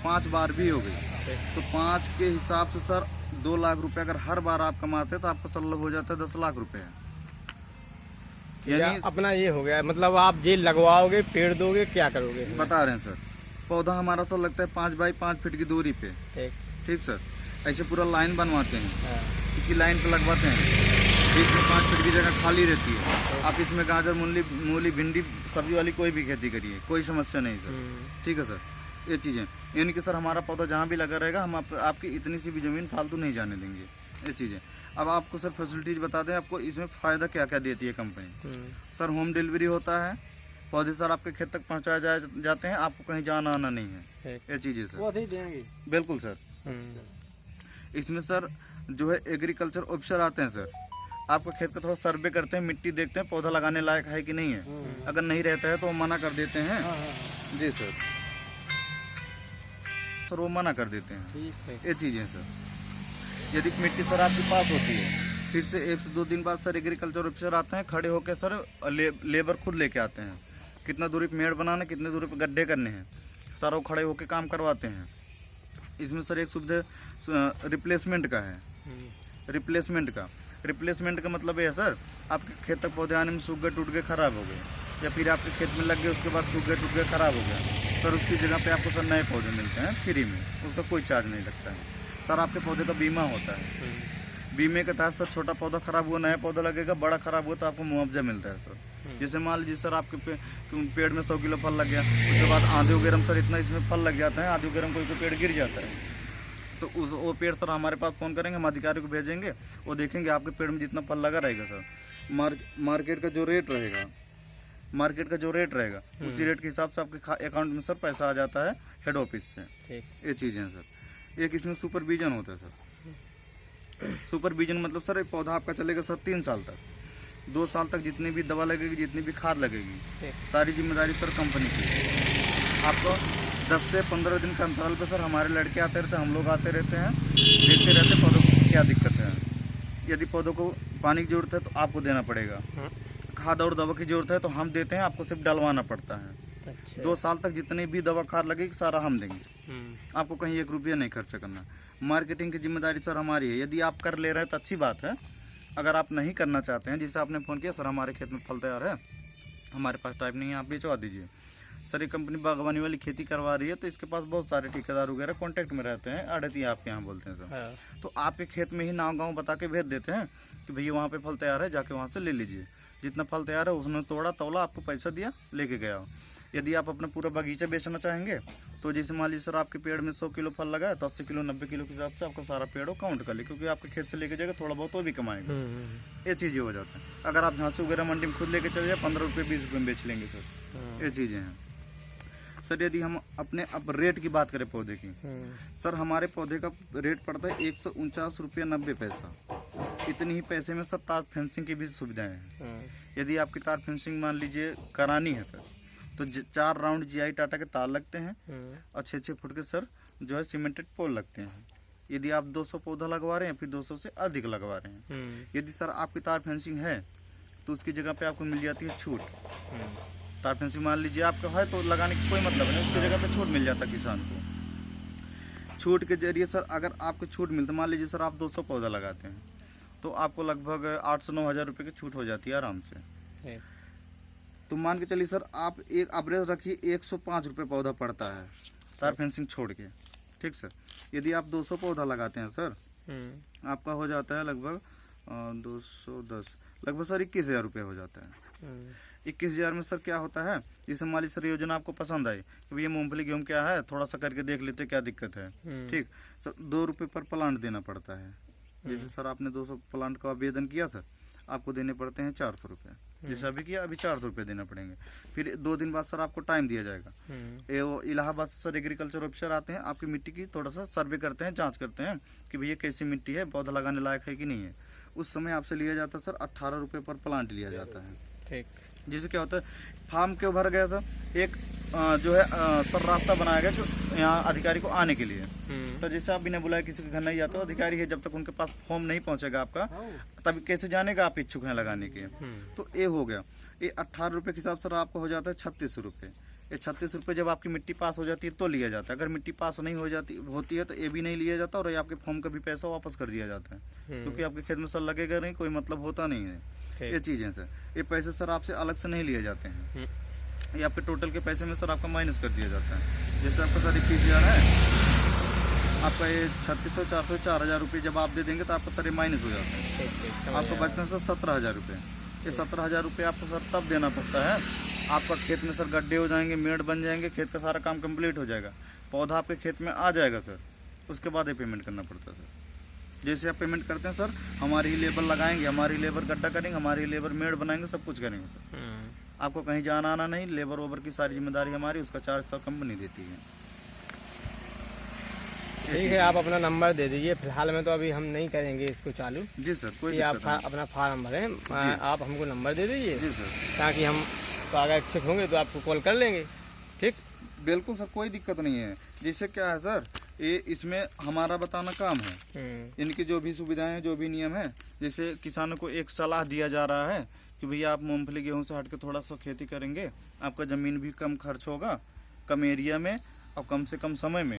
5 बार भी हो गई तो 5 के हिसाब से सर 2 लाख रुपए अगर हर बार आप कमाते हैं तो आपका सर हो जाता है 10 लाख रुपए। यानी अपना ये हो गया, मतलब आप जेल लगवाओगे, पेड़ दोगे, क्या करोगे? बता रहे हैं सर, पौधा हमारा सर लगता है 5 बाई 5 फीट की दूरी पे। ठीक सर, ऐसे पूरा लाइन बनवाते हैं, इसी लाइन पे लगवाते हैं, बीच में 5 फीट की जगह खाली रहती है। आप इसमें गाजर, मूली, भिंडी, सब्जी वाली कोई भी खेती करिए, कोई समस्या नहीं सर। ठीक है सर, ये चीज़ें यानी कि सर हमारा पौधा जहाँ भी लगा रहेगा हम आपकी इतनी सी भी ज़मीन फालतू नहीं जाने देंगे, ये चीज़ें। अब आपको सर फैसिलिटीज़ बता दें, आपको इसमें फ़ायदा क्या क्या देती है कंपनी। सर होम डिलीवरी होता है, पौधे सर आपके खेत तक पहुँचाए जाते हैं, आपको कहीं जाना आना नहीं है, ये चीज़ें सर। बिल्कुल सर। इसमें सर जो है एग्रीकल्चर ऑफिसर आते हैं सर, आपका खेत का थोड़ा सर्वे करते हैं, मिट्टी देखते हैं पौधा लगाने लायक है कि नहीं है। अगर नहीं रहता है तो वो मना कर देते हैं। जी सर, सर वो मना कर देते हैं, ये चीज़ें सर। यदि मिट्टी सर आपके पास होती है, फिर से 1 से 2 दिन बाद सर एग्रीकल्चर ऑफिसर आते हैं, खड़े होकर सर लेबर खुद लेके आते हैं, कितना दूरी पे मेड़ बनाना, कितने दूरी पे गड्ढे करने हैं, सारा वो खड़े होकर काम करवाते हैं। इसमें सर एक सुविधा रिप्लेसमेंट का है। रिप्लेसमेंट का मतलब ये है सर, आपके खेत तक पौधे आने में सूख गए, टूट गए, खराब हो गए, या फिर आपके खेत में लग गए उसके बाद सूख गए, टूट गए, खराब हो गया, सर उसकी जगह पे आपको सर नए पौधे मिलते हैं फ्री में, उसका कोई चार्ज नहीं लगता है सर। आपके पौधे का बीमा होता है, बीमे के तहत सर छोटा पौधा खराब हुआ नया पौधा लगेगा, बड़ा खराब हुआ तो आपको मुआवजा मिलता है सर। जैसे मान लीजिए सर आपके पेड़ में 100 किलो फल लग गया, उसके बाद आधे वगैरह सर इतना इसमें फल लग जाता है, आधे वगैरह कोई तो पेड़ गिर जाता है, तो वो पेड़ सर हमारे पास फ़ोन करेंगे, हम अधिकारी को भेजेंगे, वो देखेंगे आपके पेड़ में जितना फल लगा रहेगा सर, मार्केट का जो रेट रहेगा उसी रेट के हिसाब से आपके अकाउंट में सर पैसा आ जाता है हेड ऑफिस से। ये चीज़ें हैं सर। एक इसमें सुपरविजन होता है सर। सुपरविजन मतलब सर एक पौधा आपका चलेगा सर 3 साल तक, 2 साल तक जितनी भी दवा लगेगी, जितनी भी खाद लगेगी, सारी जिम्मेदारी सर कंपनी की। आपको 10 से 15 दिन का अंतराल पे सर हमारे लड़के आते रहते हैं, हम लोग आते रहते हैं, देखते रहते हैं पौधों को क्या दिक्कत है। यदि पौधों को पानी की ज़रूरत है तो आपको देना पड़ेगा, खाद और दवा की ज़रूरत है तो हम देते हैं, आपको सिर्फ डलवाना पड़ता है। 2 साल तक जितनी भी दवा खाद लगेगी सारा हम देंगे, आपको कहीं 1 रुपया नहीं खर्चा करना। मार्केटिंग की जिम्मेदारी सर हमारी है। यदि आप कर ले रहे हैं तो अच्छी बात है, अगर आप नहीं करना चाहते हैं, जैसे आपने फ़ोन किया सर हमारे खेत में फल तैयार है, हमारे पास टाइम नहीं है, आप भिजवा दीजिए। सर ये कंपनी बागवानी वाली खेती करवा रही है तो इसके पास बहुत सारे ठेकेदार वगैरह कांटेक्ट में रहते हैं, आड़ती आपके यहाँ बोलते हैं सर। तो आपके खेत में ही नाव गाँव बता के भेज देते हैं कि भैया वहाँ पे फल तैयार है, जाके वहाँ से ले लीजिए। जितना फल तैयार है उसने तोड़ा, तौला, आपको पैसा दिया, लेके गया। यदि आप अपना पूरा बगीचा बेचना चाहेंगे तो जैसे मान लीजिए सर आपके पेड़ में 100 किलो फल लगा है तो 80 किलो 90 किलो के हिसाब से आपका सारा पेड़ वो काउंट कर ले, क्योंकि आपके खेत से लेके जाएगा थोड़ा बहुत वो भी कमाएगा। ये चीज़ें हो जाता है। अगर आप झांसी वगैरह मंडी में खुद लेके चले जाए 15 रुपये 20 रुपये में बेच लेंगे सर, ये चीज़ें हैं सर। यदि हम अपने अब रेट की बात करें पौधे की, सर हमारे पौधे का रेट पड़ता है 149 रुपये 90 पैसा। इतनी ही पैसे में सर तार फेंसिंग की भी सुविधाएं हैं। यदि आपकी तार फेंसिंग मान लीजिए करानी है सर तो 4 राउंड GI टाटा के तार लगते हैं और 6-6 फुट के सर जो है सीमेंटेड पोल लगते हैं। यदि आप 200 पौधा लगवा रहे हैं फिर 200 से अधिक लगवा रहे हैं। यदि सर आपकी तार फेंसिंग है तो उसकी जगह पे आपको मिल जाती है छूट। तार फेंसिंग मान लीजिए आपका है तो लगाने की कोई मतलब नहीं, उसकी जगह पे छूट मिल जाता है किसान को। छूट के जरिए सर अगर आपको छूट मिलता, मान लीजिए सर आप 200 पौधा लगाते हैं तो आपको लगभग 800-9 हज़ार रुपये की छूट हो जाती है आराम से। तो मान के चलिए सर आप एक एवरेज रखिए 105 रुपये पौधा पड़ता है तार फेंसिंग छोड़ के। ठीक सर, यदि आप 200 पौधा लगाते हैं सर आपका हो जाता है लगभग 210 लगभग सर 21,000 रुपये हो जाता है। 21,000 में सर क्या होता है, जैसे मान लीजिए सर योजना आपको पसंद आई कि भैया मूंगफली गेहूँ क्या है, थोड़ा सा करके देख लेते क्या दिक्कत है। ठीक सर, 2 रुपये पर प्लांट देना पड़ता है। जैसे सर आपने 200 प्लांट का आवेदन किया सर, आपको देने पड़ते हैं 400 रुपये। जैसे अभी किया अभी 400 रुपये देना पड़ेंगे। फिर 2 दिन बाद सर आपको टाइम दिया जाएगा। वो इलाहाबाद से सर एग्रीकल्चर ऑफिसर आते हैं, आपकी मिट्टी की थोड़ा सा सर्वे करते हैं, जांच करते हैं कि भैया कैसी मिट्टी है, पौधा लगाने लायक है कि नहीं है। उस समय आपसे लिया जाता है सर 18 रुपये पर प्लांट लिया जाता है। ठीक, जैसे क्या होता है फार्म क्यों भर गया सर, एक जो है सर रास्ता बनाया गया जो यहाँ अधिकारी को आने के लिए। सर जैसे आप बिना बुलाए किसी के घर नहीं जाते हो, अधिकारी है, जब तक उनके पास फॉर्म नहीं पहुँचेगा आपका तभी कैसे जानेगा आप इच्छुक हैं लगाने के। तो ये हो गया, ये 18 रुपये के हिसाब से आपका हो जाता है 36 रुपये। ये 36 रुपये जब आपकी मिट्टी पास हो जाती है तो लिया जाता है। अगर मिट्टी पास नहीं हो जाती होती है तो ये भी नहीं लिया जाता और ये आपके फॉर्म का भी पैसा वापस कर दिया जाता है, क्योंकि आपके खेत में सर लगेगा नहीं, कोई मतलब होता नहीं है। ये चीज़ें सर, ये पैसे सर आपसे अलग से नहीं लिए जाते हैं, ये आपके टोटल के पैसे में सर आपका माइनस कर दिया जाता है। जैसे आपका सर PCR है, आपका ये 3600, 400, 4000 रुपये जब आप दे देंगे तो आपका सर ये माइनस हो जाता है। आपको बचते हैं सर 17,000 रुपये। ये 17,000 रुपये आपको सर तब देना पड़ता है, आपका खेत में सर गड्ढे हो जाएंगे, मेड़ बन जाएंगे, खेत का सारा काम कंप्लीट हो जाएगा, पौधा आपके खेत में आ जाएगा सर, उसके बाद ये पेमेंट करना पड़ता है सर। जैसे आप पेमेंट करते हैं सर, हमारी ही लेबर लगाएंगे, हमारी लेबर गड्ढा करेंगे, हमारी लेबर मेड़ बनाएंगे, सब कुछ करेंगे सर। आपको कहीं जाना आना नहीं, लेबर वोबर की सारी जिम्मेदारी हमारी, उसका चार्ज सब कंपनी देती है। ठीक है, आप अपना नंबर दे दीजिए। फिलहाल में तो अभी हम नहीं करेंगे इसको चालू। जी सर, कोई आप दिक्कत नहीं। अपना फार्म भरें, आप हमको नंबर दे दीजिए जी सर, ताकि हम तो अगर इच्छुक होंगे तो आपको कॉल कर लेंगे। ठीक, बिल्कुल सर, कोई दिक्कत नहीं है। जैसे क्या है सर, ये इसमें हमारा बताना काम है, इनकी जो भी सुविधाएं हैं, जो भी नियम है, जैसे किसानों को एक सलाह दिया जा रहा है कि भैया आप मूंगफली गेहूं से हट के थोड़ा सा खेती करेंगे, आपका ज़मीन भी कम खर्च होगा, कम एरिया में और कम से कम समय में।